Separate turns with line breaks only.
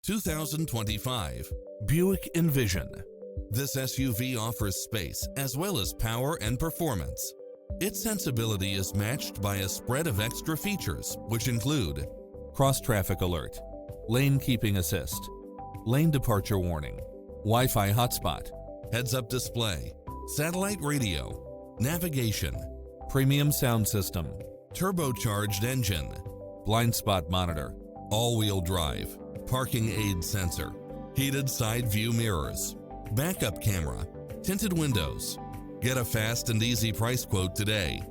2025 Buick Envision. This SUV offers space as well as power and performance. Its sensibility is matched by a spread of extra features, which include cross-traffic alert, lane keeping assist, lane departure warning, Wi-Fi hotspot, heads-up display, satellite radio, navigation, premium sound system, turbocharged engine, blind spot monitor, all-wheel drive, parking aid sensor, heated side view mirrors, backup camera, tinted windows. Get a fast and easy price quote today